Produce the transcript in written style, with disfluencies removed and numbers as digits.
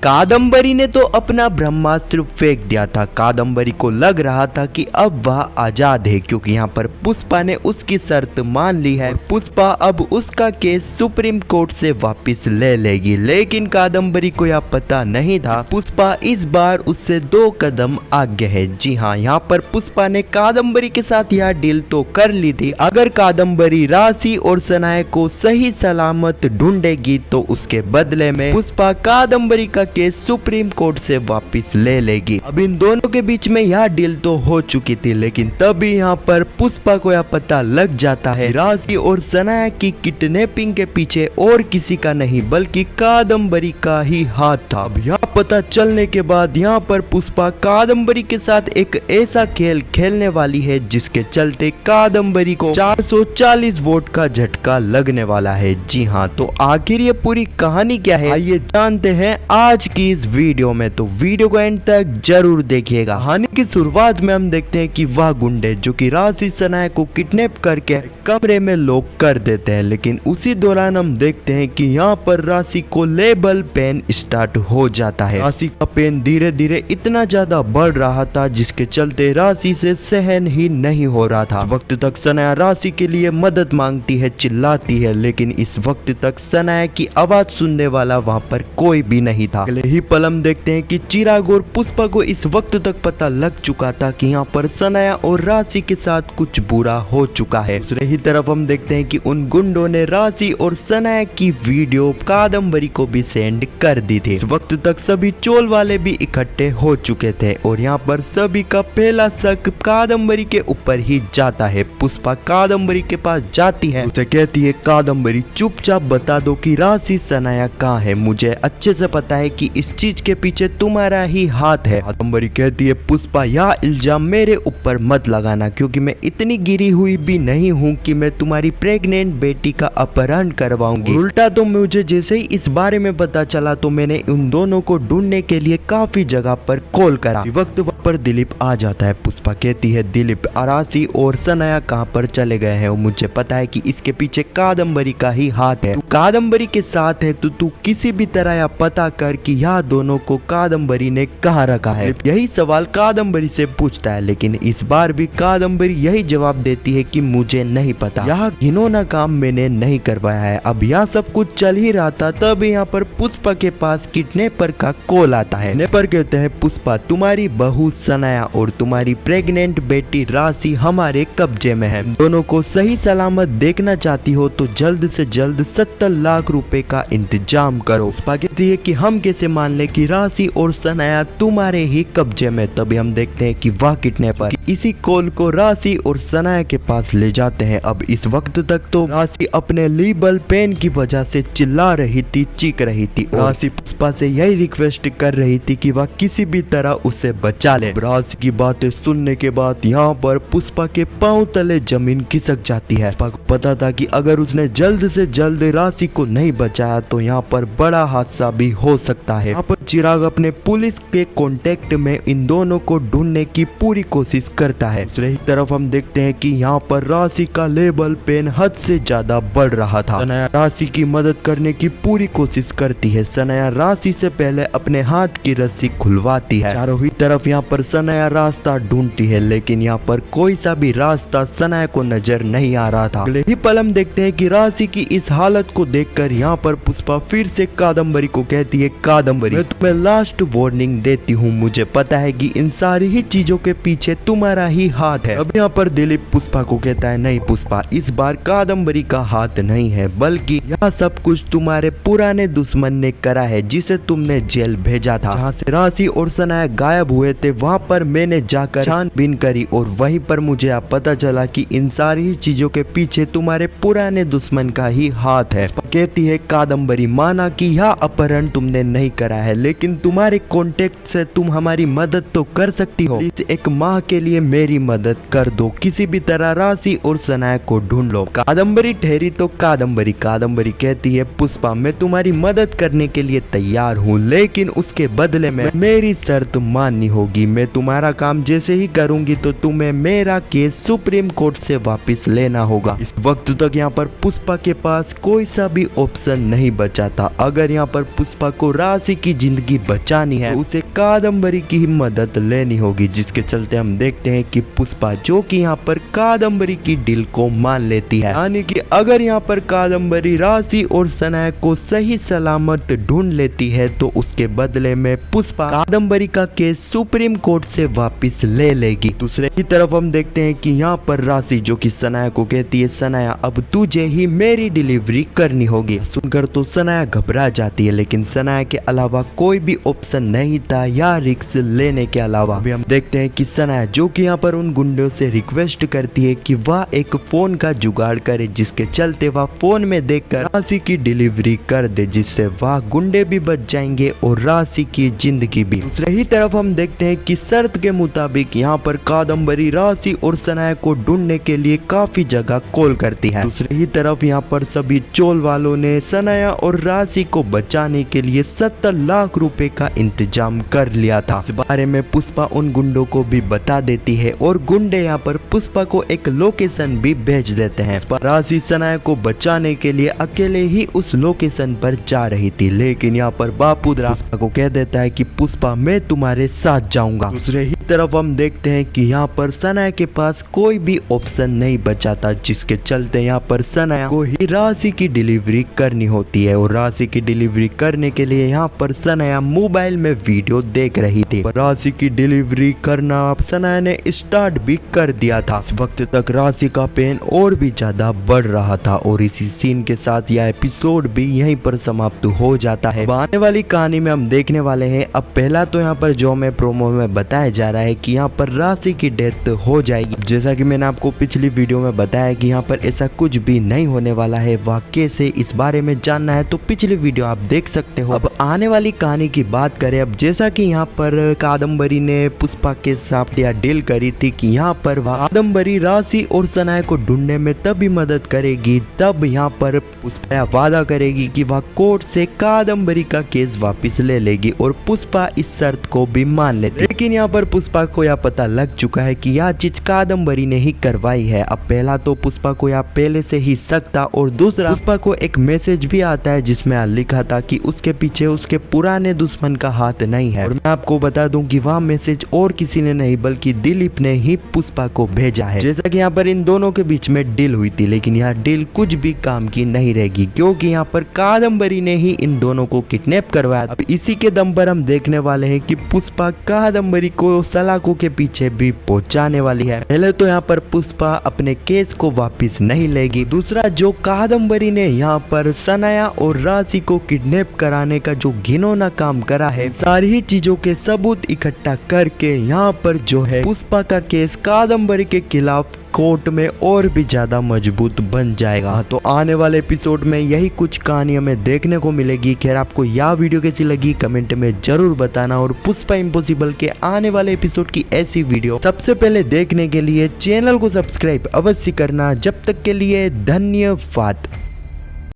कादम्बरी ने तो अपना ब्रह्मास्त्र फेंक दिया था। कादम्बरी को लग रहा था कि अब वह आजाद है, क्योंकि यहाँ पर पुष्पा ने उसकी शर्त मान ली है। पुष्पा अब उसका केस सुप्रीम कोर्ट से वापस ले लेगी, लेकिन कादम्बरी को यह पता नहीं था पुष्पा इस बार उससे 2 कदम आगे है। जी हाँ, यहाँ पर पुष्पा ने कादम्बरी के साथ यह डील तो कर ली थी, अगर कादम्बरी राशि और सनाया को सही सलामत ढूंढेगी तो उसके बदले में पुष्पा कादम्बरी का केस सुप्रीम कोर्ट से वापस ले लेगी। अब इन दोनों के बीच में यह डील तो हो चुकी थी, लेकिन तभी यहाँ पर पुष्पा को यह पता लग जाता है राशि और सनाया की किडनैपिंग के पीछे और किसी का नहीं बल्कि कादम्बरी का ही हाथ था। अब यह पता चलने के बाद यहाँ पर पुष्पा कादम्बरी के साथ एक ऐसा खेल खेलने वाली है जिसके चलते कादम्बरी को 440 वोट का झटका लगने वाला है। जी हाँ, तो आखिर ये पूरी कहानी क्या है आइए जानते हैं आज की इस वीडियो में। तो वीडियो को एंड तक जरूर देखिएगा। कहानी की शुरुआत में हम देखते हैं कि वह गुंडे जो कि राशि सनाया को किडनैप करके कमरे में लॉक कर देते हैं, लेकिन उसी दौरान हम देखते हैं कि यहाँ पर राशि को लेबल पेन स्टार्ट हो जाता है। राशि का पेन धीरे धीरे इतना ज्यादा बढ़ रहा था जिसके चलते राशि से सहन ही नहीं हो रहा था। इस वक्त तक सनाया राशि के लिए मदद मांगती है, चिल्लाती है, लेकिन इस वक्त तक सनाया की आवाज सुनने वाला वहाँ पर कोई भी नहीं था। अगले ही पल हम देखते हैं कि चिराग और पुष्पा को इस वक्त तक पता लग चुका था कि यहाँ पर सनाया और राशि के साथ कुछ बुरा हो चुका है। दूसरे ही तरफ हम देखते हैं कि उन गुंडों ने राशि और सनाया की वीडियो कादम्बरी को भी सेंड कर दी थी। इस वक्त तक सभी चोल वाले भी इकट्ठे हो चुके थे और यहाँ पर सभी का पहला शक कादम्बरी के ऊपर ही जाता है। पुष्पा कादम्बरी के पास जाती है, उसे कहती है कादम्बरी चुपचाप बता दो कि राशि सनाया कहाँ है, मुझे अच्छे से पता है कि इस चीज के पीछे तुम्हारा ही हाथ है। कादम्बरी कहती है पुष्पा यह इल्जाम मेरे ऊपर मत लगाना, क्योंकि मैं इतनी गिरी हुई भी नहीं हूँ कि मैं तुम्हारी प्रेग्नेंट बेटी का अपहरण करवाऊंगी। उल्टा तो मुझे जैसे ही इस बारे में पता चला तो मैंने उन दोनों को ढूंढने के लिए काफी जगह पर कॉल करा। इसी वक्त वहाँ पर दिलीप आ जाता है। पुष्पा कहती है दिलीप राशि और सनाया कहाँ पर चले गए हैं और मुझे पता है कि इसके पीछे कादम्बरी का ही हाथ है। तू कादम्बरी के साथ है तो तू किसी भी तरह यह पता कर कि यह दोनों को कादम्बरी ने कहाँ रखा है। यही सवाल कादम्बरी से पूछता है, लेकिन इस बार भी कादम्बरी यही जवाब देती है कि मुझे नहीं पता, यह घिनौना काम मैंने नहीं करवाया है। अब यह सब कुछ चल ही रहा था तब यहाँ पर पुष्पा के पास किडनैपर का कॉल आता है। किडनैपर कहते हैं पुष्पा तुम्हारी बहू सनाया और तुम्हारी प्रेग्नेंट बेटी राशि हमारे कब्जे में है, दोनों को सही सलामत देखना चाहती हो तो जल्द से जल्द 70 लाख रुपए का इंतजाम करो। पुष्पा कहती है कि हम कैसे मान ले कि राशि और सनाया तुम्हारे ही कब्जे में। तभी हम देखते हैं कि वह किडनैपर इसी कॉल को राशि और सनाया के पास ले जाते हैं। अब इस वक्त तक तो राशि अपने लेबल पेन की वजह से चिल्ला रही थी, चीख रही थी। राशि पुष्पा से यही रिक्वेस्ट कर रही थी कि वह किसी भी तरह उसे बचा ले। राशि की बातें सुनने के बाद यहाँ पर पुष्पा के पांव तले जमीन खिसक जाती है। पुष्पा को पता था कि अगर उसने जल्द से जल्द राशि को नहीं बचाया तो यहाँ पर बड़ा हादसा भी हो सकता है। यहाँ पर चिराग अपने पुलिस के कांटेक्ट में इन दोनों को ढूंढने की पूरी कोशिश करता है। दूसरी तरफ हम देखते हैं कि यहाँ पर राशि का लेबल पेन हद से ज्यादा बढ़ रहा था। सनाया राशि की मदद करने की पूरी कोशिश करती है। सनाया राशि से पहले अपने हाथ की रस्सी खुलवाती है। चारों ही तरफ यहाँ पर सनाया रास्ता ढूंढती है, लेकिन यहाँ पर कोई सा भी रास्ता सनाया को नजर नहीं आ रहा था। अगले ही पल हम देखते हैं कि राशि की इस हालत को देखकर यहाँ पर पुष्पा फिर से कादम्बरी को कहती है कादम्बरी मैं तुम्हें लास्ट वार्निंग देती हूँ, मुझे पता है कि इन सारी ही चीजों के पीछे तुम्हारा ही हाथ है। अब यहाँ पर दिलीप पुष्पा को कहता है नहीं पुष्पा, इस बार कादम्बरी का हाथ नहीं है, बल्कि यह सब कुछ तुम्हारे पुराने दुश्मन ने करा है जिसे तुमने जेल भेजा था। जहाँ से राशि और सनाया गायब हुए थे वहाँ पर मैंने जाकर छानबीन करी और वहीं पर मुझे अब पता चला कि इन सारी चीजों के पीछे तुम्हारे पुराने दुश्मन का ही हाथ है। कहती है कादम्बरी माना कि यह अपहरण तुमने नहीं करा है, लेकिन तुम्हारे कॉन्टेक्ट से तुम हमारी मदद तो कर सकती हो। प्लीज एक माह के लिए मेरी मदद कर दो, किसी भी तरह राशि और सनाया को ढूंढ लो। कादम्बरी ठहरी तो कादम्बरी कहती है पुष्पा मैं तुम्हारी मदद करने के लिए तैयार हूँ, लेकिन उसके बदले में मेरी शर्त माननी होगी। मैं तुम्हारा काम जैसे ही करूंगी तो तुम्हें मेरा केस सुप्रीम कोर्ट से वापस लेना होगा। इस वक्त तक यहाँ पर पुष्पा के पास कोई सा भी ऑप्शन नहीं बचा था। अगर यहाँ पर पुष्पा को राशि की जिंदगी बचानी है तो उसे कादम्बरी की ही मदद लेनी होगी, जिसके चलते हम देखते हैं कि पुष्पा जो कि यहाँ पर कादम्बरी की डील को मान लेती है। यानी कि अगर यहाँ पर कादम्बरी राशि और सनाया को सही सलामत ढूंढ लेती है तो उसके बदले में पुष्पा कादम्बरी का केस सुप्रीम कोर्ट से वापस ले लेगी। दूसरे की तरफ हम देखते हैं कि यहाँ पर राशि जो कि सनाया को कहती है, सनाया अब तुझे ही मेरी डिलीवरी करनी होगी। सुनकर तो सनाया घबरा जाती है, लेकिन सनाया के अलावा कोई भी ऑप्शन नहीं था या रिस्क लेने के अलावा। अभी हम देखते हैं कि सनाया जो कि यहाँ पर उन गुंडों से रिक्वेस्ट करती है कि वह एक फोन का जुगाड़ करे, जिसके चलते वह फोन में देखकर राशि की डिलीवरी कर दे, जिससे वह गुंडे भी बच जाएंगे और राशि की जिंदगी भी। दूसरे ही तरफ हम देखते हैं कि शर्त के मुताबिक यहाँ पर कादम्बरी राशि और सनाया को ढूंढने के लिए काफी जगह कॉल करती है। दूसरी ही तरफ यहाँ पर सभी चोल वालों ने सनाया और राशि को बचाने के लिए 70 लाख रुपए का इंतजाम कर लिया था। इस बारे में पुष्पा उन गुंडों को भी बता देती है और गुंडे यहाँ पर पुष्पा को एक लोकेशन भी भेज देते हैं। राशि सनाया को बचाने के लिए अकेले ही उस लोकेशन पर जा रही थी, लेकिन यहाँ पर बापूद्रा पुष्पा को कह देता है कि पुष्पा मैं तुम्हारे साथ जाऊंगा। दूसरे ही तरफ हम देखते हैं कि यहाँ पर सनाया के पास कोई भी ऑप्शन नहीं बचा था, जिसके चलते यहाँ पर सनाया को ही राशि की डिलीवरी करनी होती है। और राशि की डिलीवरी करने के लिए यहाँ पर सनाया मोबाइल में वीडियो देख रही थी। राशि की डिलीवरी करना सनाया ने स्टार्ट भी कर दिया था। इस वक्त तक राशि का पेन और भी ज्यादा बढ़ रहा था और इसी सीन के साथ यह एपिसोड भी यहीं पर समाप्त हो जाता है। आने वाली कहानी में हम देखने वाले हैं, अब पहला तो यहाँ पर जो हमें प्रोमो में बताया जा रहा है कि यहाँ पर राशि की डेथ हो जाएगी। जैसा कि मैंने आपको पिछली वीडियो में बताया कि यहाँ पर ऐसा कुछ भी नहीं होने वाला है। वह कैसे, इस बारे में जानना है तो पिछली वीडियो आप देख सकते हो। अब आने वाली कहानी की बात करें, अब जैसा कि यहाँ पर कादम्बरी ने पुष्पा के साथ यह डील करी थी कि यहाँ पर कादम्बरी राशि और सनाया को ढूंढने में तभी मदद करेगी तब यहाँ पर पुष्पा वादा करेगी कि वह कोर्ट से कादम्बरी का केस वापस ले लेगी और पुष्पा इस शर्त को भी मान लेती। लेकिन यहाँ पर पुष्पा को यह पता लग चुका है कि यह चीज कादम्बरी ने ही करवाई है। अब पहला तो पुष्पा को यह पहले से ही शक था और दूसरा पुष्पा को एक मैसेज भी आता है जिसमें लिखा था कि उसके पीछे उसके पुराने दुश्मन का हाथ नहीं है। और मैं आपको बता दूं कि वह मैसेज और किसी ने नहीं बल्कि दिलीप ने ही पुष्पा को भेजा है। जैसा कि यहाँ पर इन दोनों के बीच में डील हुई थी, लेकिन यह डील कुछ भी काम की नहीं रहेगी क्योंकि यहाँ पर कादम्बरी ने ही इन दोनों को किडनैप करवाया। अब इसी के दम पर हम देखने वाले हैं कि पुष्पा कादम्बरी को सलाखों के पीछे भी पहुंचाने वाली है। पहले तो यहाँ पर पुष्पा अपने केस को वापस नहीं लेगी, दूसरा जो कादम्बरी ने यहाँ पर सनाया और राशि को किडनैप कराने का जो घिनौना काम करा है, सारी ही चीजों के सबूत इकट्ठा करके यहाँ पर जो है पुष्पा का केस कादम्बरी के खिलाफ कोर्ट में और भी ज्यादा मजबूत बन जाएगा। तो आने वाले एपिसोड में यही कुछ कहानी हमें देखने को मिलेगी। खैर आपको यह वीडियो कैसी लगी कमेंट में जरूर बताना और पुष्पा इम्पॉसिबल के आने वाले एपिसोड की ऐसी वीडियो सबसे पहले देखने के लिए चैनल को सब्सक्राइब अवश्य करना। जब तक के लिए धन्यवाद।